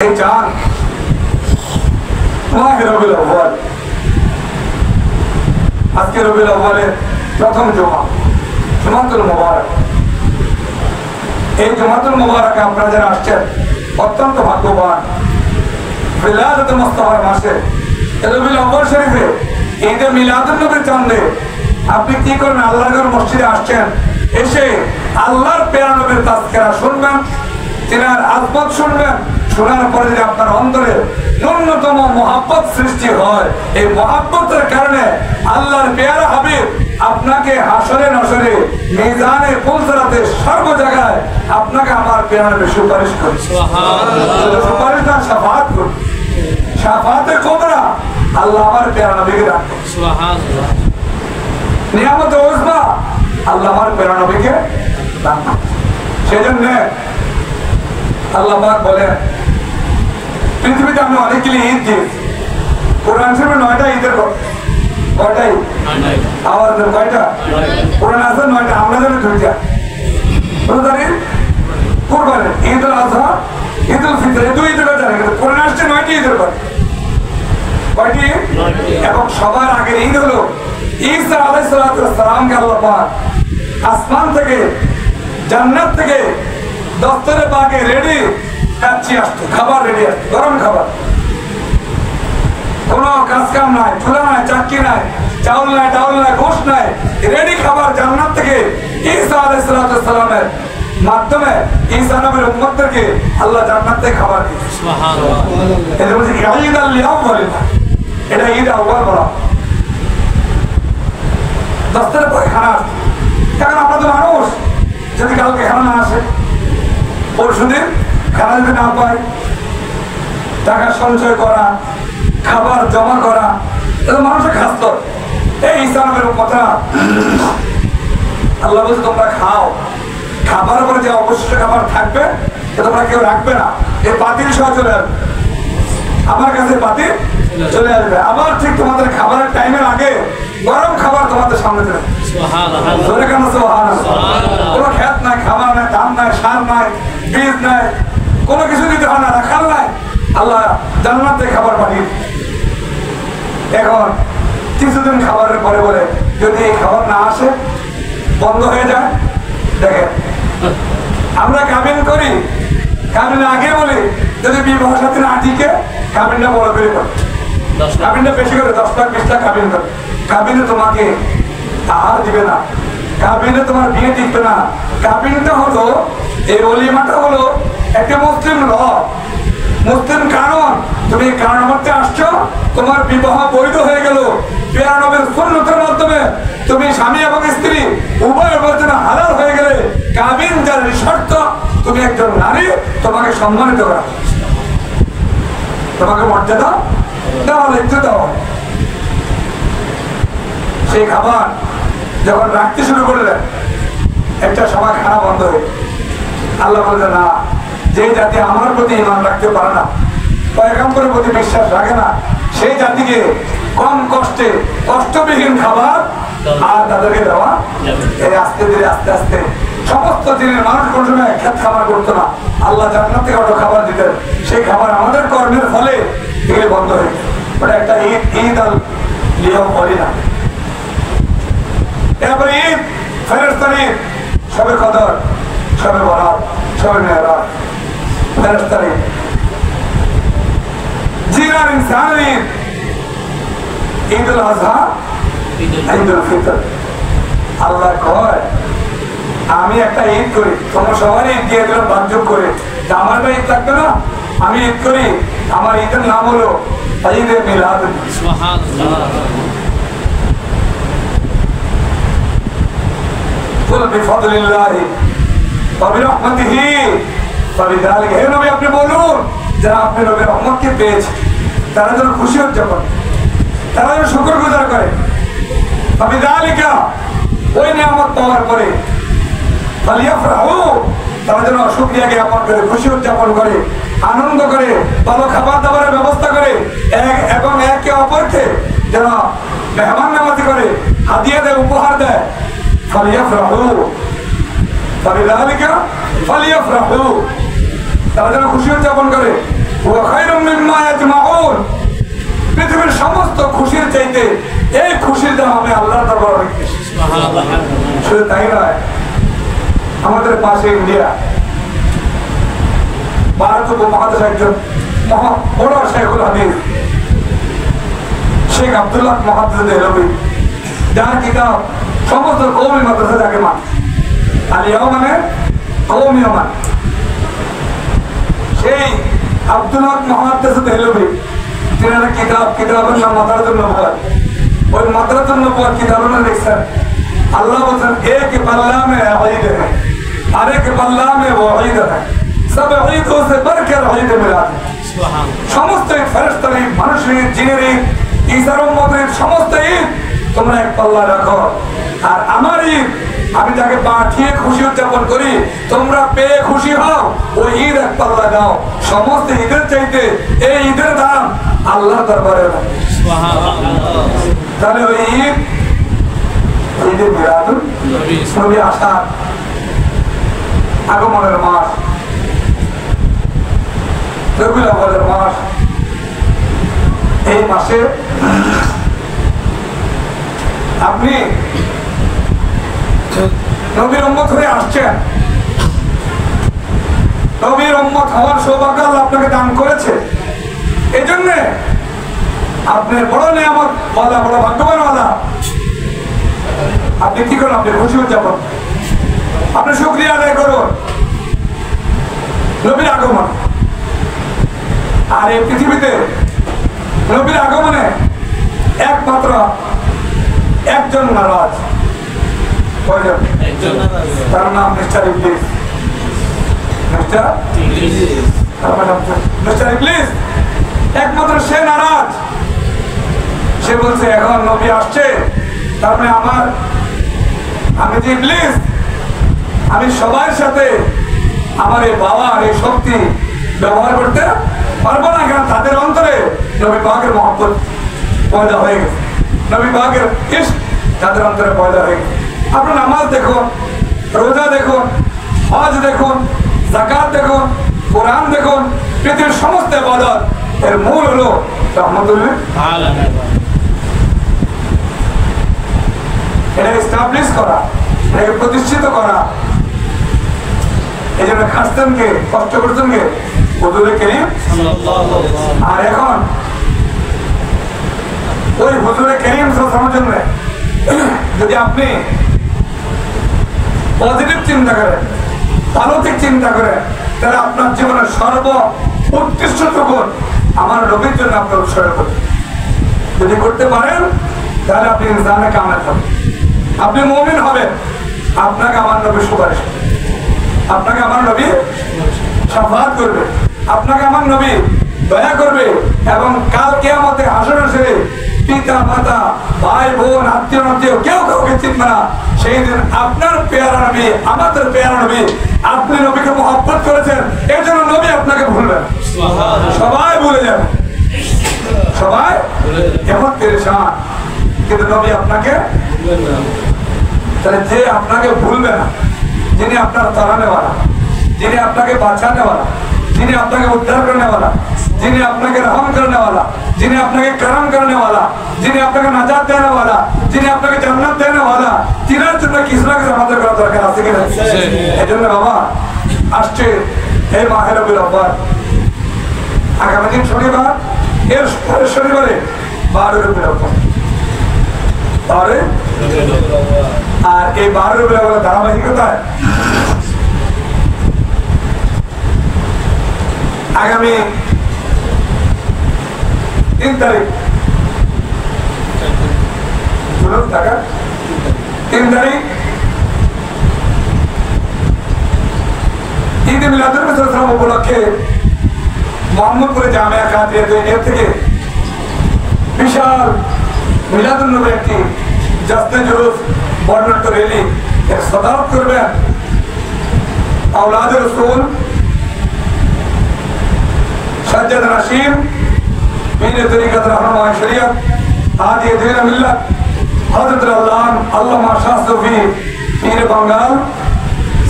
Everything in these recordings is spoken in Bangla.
এই চান মাহে রবিউল আউয়াল, আজকে রবিউল আউয়ালের প্রথম জুমা, জুমাতুল মুবারক। এই জুমাতুল মুবারকে আপনারা যারা আসছেন অত্যন্ত ভাগ্যবান। মিলাদুল মুস্তাফার মাসে রবিউল আউয়াল শরীফে ঈদে মিলাদুন নবীর চাঁদে আপনি কি করেন? আল্লাহর মসজিদে আসছেন, এসে আল্লাহর প্যারা নবীর তাজকিরা শুনবেন, তিনার আজমত শুনবেন। শোনার পরে যদি আপনার অন্তরে ন্যূনতম মহাব্বত সৃষ্টি হয়, এই মহাব্বতের কারণে আল্লাহর পেয়ারা হাবিব আপনাকে হাসরে নসরে মিজানে পুলসরাতে সর্ব জায়গায় আপনাকে আমার পেয়ারা নবী সুপারিশ করে। সুবহানাল্লাহ। সুপারিশ না, শাফাআত করে। শাফাআতে কুবরা আল্লাহ আমার পেয়ারা নবীকে রাখে। সুবহানাল্লাহ। নিয়ামত উজমা আল্লাহ আমার পেয়ারা নবীকে রাখে। সেজন্য আল্লাহ পাক বলেন, পৃথিবীতে আমি অনেকগুলি ঈদ দিয়েছি। কোরআন শরীফে 9টা ঈদের কয়টাই আওয়াজ দেন, কয়টা কোরআন আছে? 9টা। আমরা জানি 2টা। রোজার ঈদ, কুরবানি, ঈদুল আযহা, ঈদুল ফিতর, এই 2 ঈদের কথা জানি। কোরআন আসছে 9টি ঈদের কথা। কয়টি? এবং সবার আগের ঈদ হলো ঈসা আলাইহিস সালামকে আল্লাহ পাক আসমান থেকে, জান্নাত থেকে দস্তরে পাকে রেডি কাচ্চি আসতো, খাবার রেডি আসতো, গরম খাবার। কোনো কাজ কাম নাই, চুলা নাই, চাকরি নাই, চাউল নাই, ডাউল নাই, গোশত নাই, রেডি খাবার জান্নাত থেকে ঈসা আলাইহিস সালামের মাধ্যমে ঈসা নবীর উম্মতদেরকে আল্লাহ জান্নাত থেকে খাবার দিয়েছে। সুবহানাল্লাহ। এটা বলছে ঈদ আল-আউয়াল, এটা ঈদ আউয়াল বলা। দস্তরে পাকে খানা আসতো। এখন আমরা তো মানুষ, যদি কালকে খানা না আসে, পরশুদিন খানা যদি না পায়, টাকা সঞ্চয় করা, খাবার জমা করা, এটা মানুষের খাস্ত। এই ইসলামের কথা আল্লাহ বলছে তোমরা খাও, খাবার পরে যে অবশিষ্ট খাবার থাকবে তোমরা কেউ রাখবে না, এই পাতিল সহ চলে আসবে আমার কাছে, পাতিল চলে আসবে। আবার ঠিক তোমাদের খাবারের টাইমের আগে গরম খাবার তোমাদের সামনে চলে আসবে। কোনো খেত নাই, খাবার নাই, ধান নাই, সার নাই, বীজ নাই, কোনো কিছু দিতে হয় না, রাখাল নাই, আল্লাহ জান্নাতে খাবার পাঠিয়ে। এখন কিছুদিন খাবারের পরে বলে যদি এই খাবার না আসে, বন্ধ হয়ে যায়। দেখেন আমরা কাবিন করি, কাবিন আগে বলি যদি বিবাহ সাথে না টিকে কাবিনটা বড় করে করে, কাবিনটা বেশি করে 10 লাখ 20 লাখ কাবিন করে। কাবিনে তোমাকে আহার দিবে না, কাবিনে তোমার বিয়ে টিকবে না। কাবিনটা হলো, এই ওলিমাটা হলো একটা মুসলিম ল, মুসলিম কারণ। তুমি কারণ মধ্যে আসছো, তোমার বিবাহ বৈধ হয়ে গেল। পেয়ারা নবীর সুন্নতের মাধ্যমে তুমি স্বামী এবং স্ত্রী উভয়ের মধ্যে হালাল হয়ে গেলে, কাবিন যার শর্ত, তুমি একজন নারী, তোমাকে সম্মানিত করা, তোমাকে মর্যাদা দেওয়া, ইজ্জত দেওয়া। সেই খাবার যখন রাখতে শুরু করলেন, একটা সময় খানা বন্ধ হয়ে, আল্লাহ বললেন না, যে জাতি আমার প্রতি ঈমান রাখতে পারে না, পয়গম্বরের প্রতি বিশ্বাস রাখে না, সেই জাতিকে কম কষ্টে, কষ্টবিহীন খাবার আর তাদেরকে দেওয়া। এই আস্তে ধীরে আস্তে আস্তে সমস্ত দিনের মানুষ কোন সময় খেত খাবার করতো না, আল্লাহ জান্নাত থেকে অটো খাবার দিতেন। সেই খাবার আমাদের কর্মের ফলে এগুলি বন্ধ হয়ে গেছে। ওটা একটা ঈদ, ঈদ আল লিয়াম বলি না। এরপরে ঈদ, ফেরেশতার ঈদ, সবে কদর, সবে বরাত, সবে মেরাজ, ফেরেশতার ঈদ, জিনার ইনসানের ঈদ, ঈদুল আযহা, ঈদুল ফিতর। আল্লাহ কয় আমি একটা ঈদ করি, তোমরা সবাই ঈদ দিয়ে দিলাম ভাগযোগ করে, আমারটা ঈদ থাকবে না, আমি ঈদ করি। আমার ঈদের নাম হলো ঈদে মিলাদ। কুল বিফাদলিল্লাহি ওয়া বিরহমাতিহি ফাবিযালিকা, হে নবী আপনি বলুন, যারা আপনি নবীর রহমতকে পেয়েছে তারা যেন খুশি উদযাপন, তারা যেন শুকরগুজার করে। ফাবিযালিকা, ওই নিয়ামত পাওয়ার পরে, ফালিয়াফরাহু, তারা যেন শুকরিয়া জ্ঞাপন করে, খুশি উদযাপন করে, আনন্দ করে, ভালো খাবার দাবারের ব্যবস্থা করে, এবং একে অপরকে যেন মেহমান নামাজি করে, হাদিয়া দেয়, উপহার দেয়। ফালিয়াফরাহু, ফাবিযালিকা ফালিয়াফরাহু, তারা যেন খুশি উদযাপন করে। ওয়া চাইতে এই খুশির দাম আমি আল্লাহর দরবারে অনেক বেশি। শুধু তাই নয়, আমাদের পাশে ইন্ডিয়া, ভারত উপমহাদেশে একজন বড় শেখুল হাদিস শেখ আব্দুল্লাহ মুহাদ্দিস দেহলভী, যার কিতাব সমস্ত কওমি মাদ্রাসা যাকে মানে, আলিয়াও মানে কওমিও মানে, সেই আব্দুল্লাহ মুহাদ্দিস দেহলভী তিনার কিতাবের নাম মাদারাতুন নবুওয়াত। ওই মাদারাতুন নবুওয়াত কিতাবের নাম লিখছেন, আল্লাহ বলছেন এক পাল্লা মে ঈদ है, और एक पल्ला में वो ईद है, सब ईदों से बढ़कर ईद मिलाद है। समस्त फरिश्ता ঈদ, মানুষের ঈদ, জিনের ঈদ, ঈসার উম্মতের ঈদ, সমস্ত ঈদ তোমরা এক পাল্লা রাখো। আর আমার ঈদ আমি যাকে পাঠিয়ে খুশি উদযাপন করি, তোমরা পেয়ে খুশি হও, ওই ঈদ এক পাল্লা দাও। সমস্ত ঈদের চাইতে এই ঈদের দাম আল্লাহর দরবারে। তাহলে ওই ঈদ, ঈদে মিলাদুন নবী আসার আগমনের মাস, রবিউল আউয়ালের মাস। এই মাসে আপনি নবীর উম্মত হয়ে আসছেন, নবীর উম্মত হওয়ার সৌভাগ্য আল্লাহ আপনাকে দান করেছে। এই জন্য আপনি বড় নিয়ামত ওয়ালা, বড় ভাগ্যবান ওয়ালা। আপনি কি করুন? আপনি খুশি উদযাপন, আপনি শুকরিয়া আদায় করুন নবীর আগমন। আর এই পৃথিবীতে নবীর আগমনে একমাত্র একজন নারাজ, তার নাম মিস্টার ইবলিস। মিস্টার ইবলিস একমাত্র সে নারাজ। সে বলছে এখন নবী আসছে, তার মানে আমি যে ইবলিস, আমি সবার সাথে আমার এই বাবার এই শক্তি ব্যবহার করতে পারবো না, কারণ তাদের অন্তরে নবী পাকের মহব্বত পয়দা হয়ে গেছে, নবী পাকের ইশক তাদের অন্তরে পয়দা হয়ে গেছে। আপনার নামাজ দেখুন, রোজা দেখুন, হজ দেখুন, যাকাত দেখুন, কোরআন দেখুন, পৃথিবীর সমস্ত ইবাদত এর মূল হলো রহমতুল্লিল আলামিন। এটা এস্টাবলিশ করা, এটাকে প্রতিষ্ঠিত করা। এই জন্য খাসতেন কে, কষ্ট করতেন কে? হুজুরে কারীম সাল্লাল্লাহু আলাইহি ওয়াসাল্লাম। আর এখন ওই হুজুরে কারীম সাল্লাল্লাহু আলাইহি ওয়াসাল্লামের জন্য যদি আপনি পজিটিভ চিন্তা করেন, আলোকিক চিন্তা করেন, তাহলে আপনার জীবনের সর্ব উৎকৃষ্টটুকু আমার নবীর জন্য আপনি উৎসর্গ করবেন। যদি করতে পারেন তাহলে আপনি ইনসানে কামেল হবেন, আপনি মুমিন হবেন। আপনাকে আমার নবী সুপারিশ, আপনাকে আমার নবী শাফাআত করবে, আপনাকে আমার নবী দয়া করবে। এবং কাল কিয়ামতে হাসর হাসরে পিতা মাতা ভাই বোন আত্মীয় আত্মীয় কেউ কাউকে চিনবে না। সেই দিন আপনার পেয়ারা নবী, আমাদের পেয়ারা নবী, আপনি নবীকে মহব্বত করেছেন, এর জন্য নবী আপনাকে ভুলবেন, সবাই ভুলে যাবে, সবাই কেমন পেরেশান, কিন্তু নবী আপনাকে ভুলবেন না। তাহলে যে আপনাকে ভুলবে না, যিনি আপনার তাড়ানে वाला, যিনি আপনাকে বাঁচানে वाला, যিনি আপনাকে উদ্ধার করने वाला, যিনি আপনাকে রহম करने वाला, যিনি আপনাকে करम करने वाला, যিনি আপনাকে নাজাত দেने वाला, যিনি আপনাকে জান্নাত দেने वाला, তিনার জন্য কিছু না কিছু আমাদের করা দরকার আছে কিনা? এজন্য বাবা আসছে এই মাহে রবিউল আউয়াল, আগামী দিন শনিবার, এর পরের শনিবারে 12 রবিউল আউয়াল। আর এই 12 রবিউল আউয়ালের ধারাবাহিকতায় আগামী 3 তারিখ 3 তারিখ ঈদ মিলাদুন নবী সাল্লাল্লাহু আলাইহি ওয়াসাল্লাম উপলক্ষে মোহাম্মদপুরে জামিয়া কাদিয়াতুন থেকে বিশাল মিলাদুন নবীর একটি জশ্নে জুলুস বর্ণাঢ্য র্যালি এর সদারত করবেন আওলাদ রাসূল সাজ্জাদ নাসিম পীর তরিকত রহনুমায়ে শরিয়ত হাদি দীন মিল্লাত হযরত আল্লামা শাহ সুফি পীর বাঙ্গাল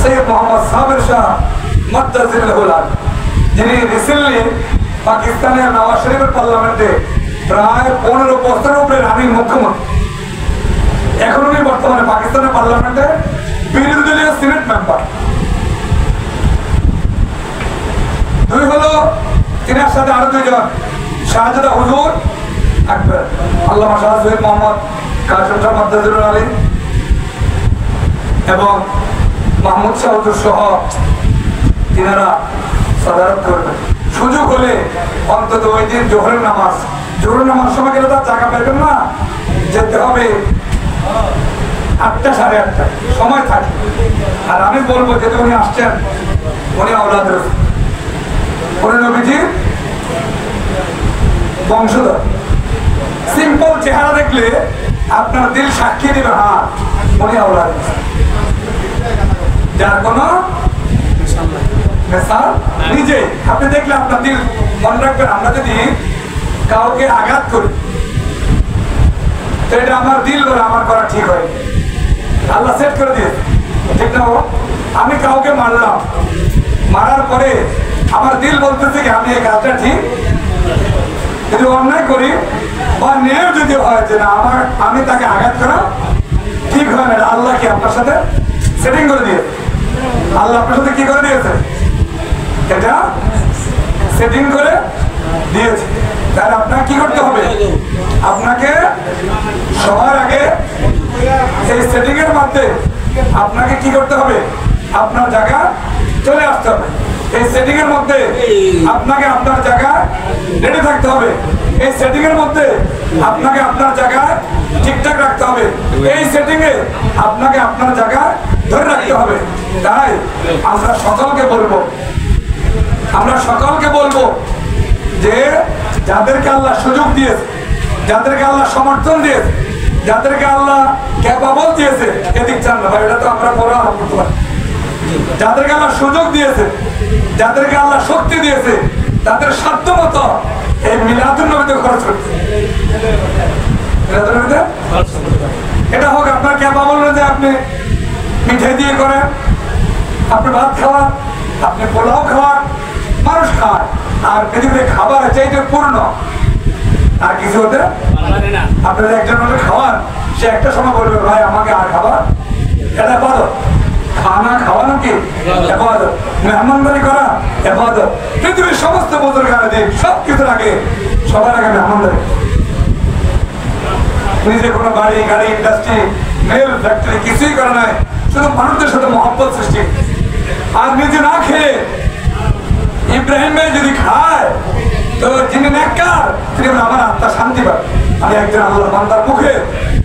সৈয়দ মোহাম্মদ সাবির শাহ মাদ্দাজিল হুলাল, যিনি রিসেন্টলি পাকিস্তানের নওয়াজ শরীফের পার্লামেন্টে প্রায় 15 বছরের উপরে রানিং মুখ্যমন্ত্রী। এখন উনি বর্তমানে পাকিস্তানের পার্লামেন্টে বিরোধী দলীয় সিনেট মেম্বার। দুই হলো তিনার সাথে আরো দুইজন, শাহজাদা হুজুর আকবর, আল্লামা শাহ শহীদ মোহাম্মদ কাসেম শাহ মাদ্দাজুল আলী এবং মাহমুদ শাহ হুজুর সহ তিনারা সাদারত করবেন। সুযোগ হলে অন্তত ওই দিন জোহরের নামাজ সময় গেলে তার জায়গা পাইবেন না, যেতে হবে 8টা সাড়ে 8টা সময় থাকে। আর আমি বলবো যেহেতু উনি আসছেন, উনি আওলাদের, উনি নবীজির বংশধর। সিম্পল চেহারা দেখলে আপনার দিল সাক্ষী দিবে, হ্যাঁ উনি আওলাদ, যার কোনো নিজে আপনি দেখলে আপনার দিল মনে রাখবেন। আমরা যদি কাউকে আঘাত করি তো এটা আমার দিল বলে আমার করা ঠিক হয়, আল্লাহ সেট করে দিয়ে, ঠিক না? আমি কাউকে মারলাম, মারার পরে আমার দিল বলতেছে কি আমি এই কাজটা ঠিক, যদি অন্যায় করি বা ন্যায় যদি হয় যে না আমি তাকে আঘাত করা ঠিক হয় না, আল্লাহ কি আপনার সাথে সেটিং করে দিয়ে, আল্লাহ আপনার সাথে কি করে দিয়েছে, এটা সেটিং করে দিয়েছে। তাহলে আপনাকে কি করতে হবে, আপনাকে সবার আগে এই সেটিং এর মধ্যে আপনাকে কি করতে হবে, আপনার জায়গা চলে আসতে হবে। এই সেটিং এর মধ্যে আপনাকে আপনার জায়গায় রেডি থাকতে হবে। এই সেটিং এর মধ্যে আপনাকে আপনার জায়গায় ঠিকঠাক রাখতে হবে। এই সেটিং এ আপনাকে আপনার জায়গায় ধরে রাখতে হবে। তাই আমরা সকলকে বলবো যে যাদেরকে আল্লাহ সুযোগ দিয়েছে, যাদেরকে আল্লাহ সমর্থন দিয়েছে, যাদেরকে আল্লাহ ক্যাপাবল দিয়েছে, এদিক চান না ভাই, এটা তো আমরা পরে আরম্ভ করতে পারি। যাদেরকে আল্লাহ সুযোগ দিয়েছে, যাদেরকে আল্লাহ শক্তি দিয়েছে, তাদের সাধ্য মতো এই মিলাদুন নবীতে খরচ করতে, এটা হোক আপনার ক্যাপাবল না যে আপনি মিঠাই দিয়ে করেন, আপনি ভাত খাওয়ান, আপনি পোলাও খাওয়ান, মানুষ খায়, আর পৃথিবীতে খাবার আছে এইটা পূর্ণ, আর কিছু হতে আপনার একজন মানুষ খাওয়ান, সে একটা সময় বলবে ভাই আমাকে আর খাবার, এটা বলো খানা খাওয়ানো কি ইবাদত, মেহমানদারি করা ইবাদত। পৃথিবীর সমস্ত বুজুর্গানে দিন সব কিছুর আগে সবার আগে মেহমানদারি। নিজে কোনো বাড়ি গাড়ি ইন্ডাস্ট্রি মেল ফ্যাক্টরি কিছুই করে নাই, শুধু মানুষদের সাথে মহব্বত সৃষ্টি। আর নিজে না খেয়ে ইব্রাহিম ভাই যদি খায় তো যিনি নেককার তিনি আমার আত্মা শান্তি পায়, আমি একজন আল্লাহর বান্দার মুখে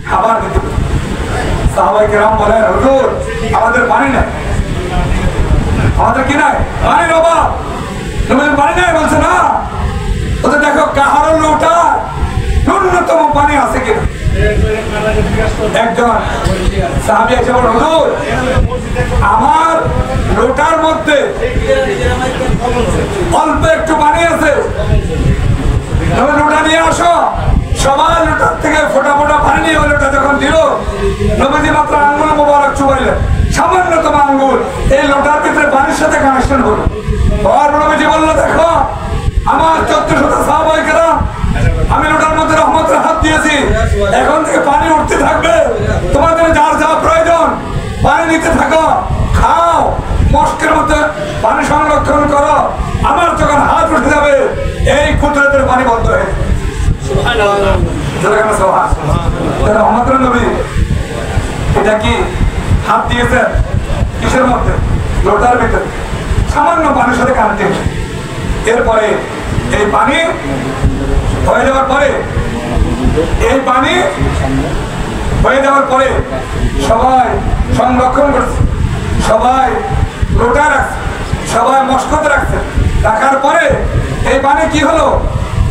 খাবার দিতে পারি। সাহাবায়ে কেরাম বলেন হুজুর আমাদের পানি নাই, আমাদের কি নাই, পানির অভাব, পানি নাই। বলছে না, বলছে দেখো কাহারো লোটা ন্যূনতম পানি আছে কিনা। একজন সাহাবী এসে বলেন হুজুর আমার লোটার মধ্যে অল্প একটু পানি আছে, লোটা নিয়ে আসো। সবাই লোটার থেকে ফোটা ফোটা পানি নিয়ে লোটা যখন দিল, নবীজি মাত্র আঙ্গুল মোবারক চুবাইলেন, সামান্যতম আঙ্গুল, এই লোটার ভিতরে পানির সাথে কানেকশন হলো। আর নবীজি বলল দেখো আমার 1400 সাহাবায়ে কেরাম আমি লোটার মধ্যে রহমতের হাত দিয়েছি, এখন থেকে পানি উঠতে থাকবে, তোমাদের যার যা প্রয়োজন পানি নিতে থাকো, খাও, মস্কের মধ্যে পানি সংরক্ষণ করো। আমার যখন হাত উঠে যাবে এই কুদরতের পানি বন্ধ হয়ে রহমতের নবী এটা কি হাত দিয়েছেন কিসের মধ্যে, লোটার ভিতরে সামান্য পানির সাথে কানেক্টেড। এরপরে এই পানি হয়ে যাওয়ার পরে সবাই সংরক্ষণ করছে, সবাই লোটা রাখছে, সবাই মস্কতে রাখছে। রাখার পরে এই পানি কি হলো,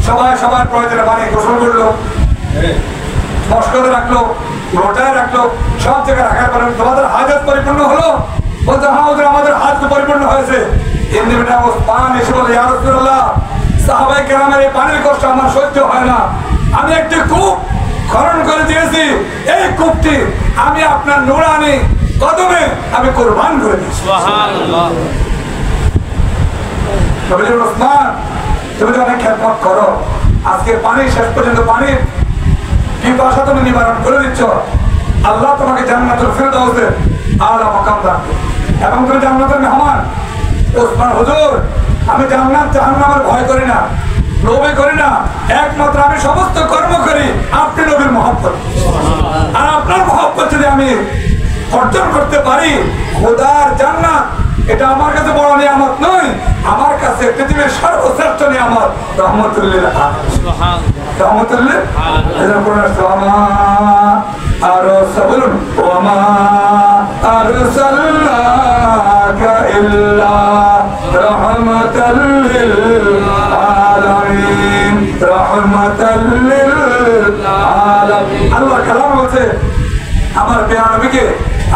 সবাই সবার প্রয়োজনে পানি গোসল করলো, মস্কতে রাখলো, লোটায় রাখলো, সব জায়গায় রাখার পরে তোমাদের হাজত পরিপূর্ণ হলো। বলতে হ্যাঁ ওদের আমাদের হাত পরিপূর্ণ হয়েছে। পান এসে বলে ইয়া রাসূলুল্লাহ সাহাবায়ে কেরামের এই পানির কষ্ট আমার সহ্য হয় না, আমি একটি কূপ খনন করে দিয়েছি, এই কূপটি আমি আপনার নূরানি কদমে আমি কুরবান করে দিয়েছি। সুবহানাল্লাহ। ওসমান তুমি অনেক খেদমত করো, আজকে পানি শেষ পর্যন্ত পানির পিপাসা তুমি নিবারণ করে দিচ্ছ। আল্লাহ তোমাকে জান্নাতুল ফিরদাউসে আলা মাকাম দান এবং তুমি জান্নাতের মেহমান। ওসমান হুজুর, আমি জান্নাত জাহান্নামের ভয় করি না, লোভে করি না, একমাত্র আমি সমস্ত কর্ম করি আপনি নবীর মহব্বত। আর আপনার মহব্বত যদি আমি অর্জন করতে পারি, খোদার জান্নাত এটা আমার কাছে বড় নিয়ামত নয়, আমার কাছে পৃথিবীর সর্বশ্রেষ্ঠ নিয়ামত রহমতুল্লিল আলামিন। রহমতুল্লিল আরো বলুন, ওমা আরসালনাকা ইল্লা রাহমাতাল লিল আলামিন। রাহমাতাল লিল আলামিন। আল্লাহ কালাম বলছে আমার প্রিয় নবীকে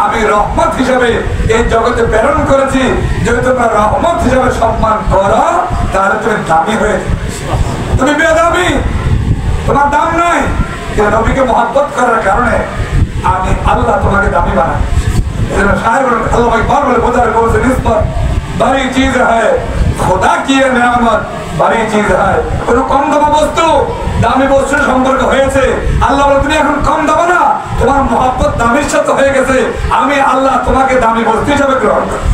আমি রহমত হিসাবে এই জগতে প্রেরণ করেছি। যদি তোমরা রহমত হিসাবে সম্মান করো তাহলে তুমি দামি হয়েছে, তুমি বেদামি, তোমার দাম নাই। নবীকে মহব্বত করার কারণে আমি আল্লাহ তোমাকে দামি বানাই। আল্লাহ একবার বলে বোঝার বলছে নিসবত बड़ी चीज है, खुदा की ये नेमत बड़ी चीज है। কোনো কম দামি বস্তু দামি বস্তুর সম্পর্ক হয়েছে। আল্লাহ বলে তুমি এখন কম দামে না, তোমার মহব্বত দামির সাথে হয়ে গেছে, আমি আল্লাহ তোমাকে দামি বস্তু হিসেবে গ্রহণ করি।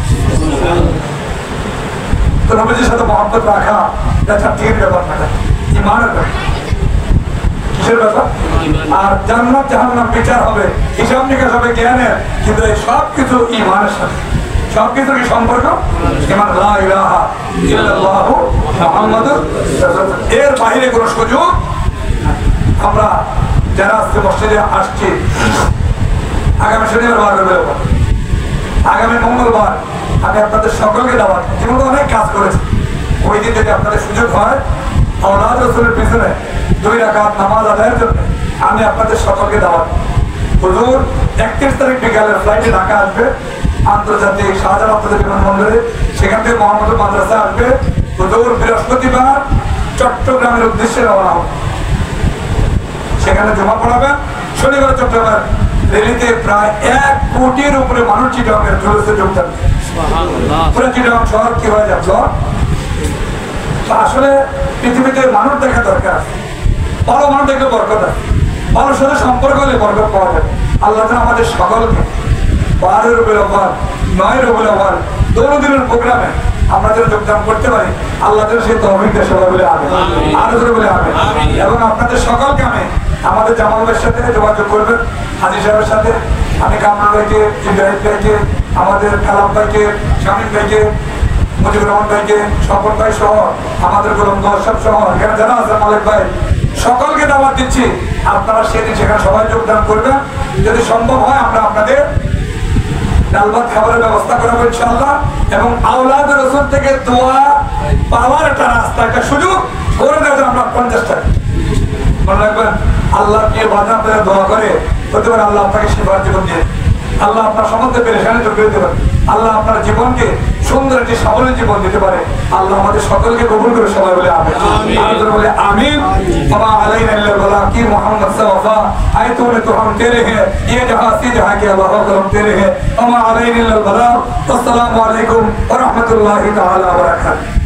তো নবীজির সাথে মহব্বত রাখা এটা ঠিক ব্যাপার না, ইমানের ব্যাপার। কিসের ব্যাপার? আর জান্নাত জাহান্নাম বিচার হবে, হিসাব নিকাশ হবে জ্ঞানের, কিন্তু এই সব কিছু ইমানের সাথে। সবকিছুর কি সম্পর্ক? লা ইলাহা ইল্লাল্লাহু মুহাম্মাদুর রাসূলুল্লাহ। এর বাইরে কোনো সুযোগ আমরা যারা আজকে মসজিদে আসছি, আগামী শনিবার আগামী মঙ্গলবার আমি আপনাদের সকলকে দাওয়াত, জীবনে অনেক কাজ করেছি, ওই দিন যদি আপনাদের সুযোগ হয় আওলাদ রাসূলের পিছনে 2 রাকাত নামাজ আদায়ের জন্য আমি আপনাদের সকলকে দাওয়াত। হুজুর 31 তারিখ বিকালের ফ্লাইটে ঢাকা আসবে, আন্তর্জাতিক শাহজালাল আন্তর্জাতিক বিমানবন্দরে, সেখান থেকে মোহাম্মদপুর মাদ্রাসা আসবে। হুজুর বৃহস্পতিবার চট্টগ্রামের উদ্দেশ্যে রওনা হবে, সেখানে জমা পড়াবেন। শনিবার চট্টগ্রাম রেলিতে প্রায় 1 কোটির উপরে মানুষ চিটাগংয়ের জলসে যোগদান। পুরো চিটাগং শহর কি হয়ে যাচ্ছে। আসলে পৃথিবীতে মানুষ দেখা দরকার, ভালো মানুষ দেখলে বরকত আছে, ভালোর সাথে সম্পর্ক হলে বরকত পাওয়া যাবে। আল্লাহ আমাদের সকলকে 12 রবিউল আউয়াল 9 রবিউল আউয়াল দোনোদিনের প্রোগ্রামে আমরা যেন যোগদান করতে পারি, আল্লাহ যেন সেই তৌফিক দেয় সবাই বলে আমিন, আরো জোরে বলে আমিন। এবং আপনাদের সকলকে আমি আমাদের জামাল ভাইয়ের সাথে যোগাযোগ করবেন, হাজী সাহেবের সাথে, আমি কামরুল ভাইকে, ইব্রাহিম ভাইকে, আমাদের কালাম ভাইকে, শামীম ভাইকে, মুজিবুর রহমান ভাইকে, স্বপন ভাই সহ আমাদের গোলাম দর্শক সহ এখানে যারা আছে মালিক ভাই, সকলকে দাওয়াত দিচ্ছি। আপনারা সেদিন সেখানে সবাই যোগদান করবেন। যদি সম্ভব হয় আমরা আপনাদের ডাল ভাত খাবারের ব্যবস্থা করাবো ইনশাআল্লাহ। এবং আওলাদ রাসূল থেকে দোয়া পাওয়ার একটা রাস্তা, একটা সুযোগ করে দেওয়া আমরা 50 টাকা মনে রাখবেন। আল্লাহ দিয়ে বাধা পেলে দোয়া করে হতে পারে আল্লাহ আপনাকে সেবার জীবন দিয়ে, আল্লাহ আপনার সমস্ত পেরেশানি দূর করে দিতে পারে, আল্লাহ আপনার জীবনকে সুন্দর একটি সাবলীল জীবন দিতে পারে। আল্লাহ আমাদের সকলকে কবুল করে সবাই বলে আমিন, আল্লাহ বলে আমিন। ওয়া আলাইনা ইল্লাল বালাগ কি মুহাম্মদ সাওফা আয়াতুন তো हम तेरे हैं, ये जहां से जहां के अल्लाह करम तेरे हैं। ওয়া আলাইনা ইল্লাল বালাগ। আসসালামু আলাইকুম ওয়া রাহমাতুল্লাহি তাআলা ওয়া বারাকাতুহু।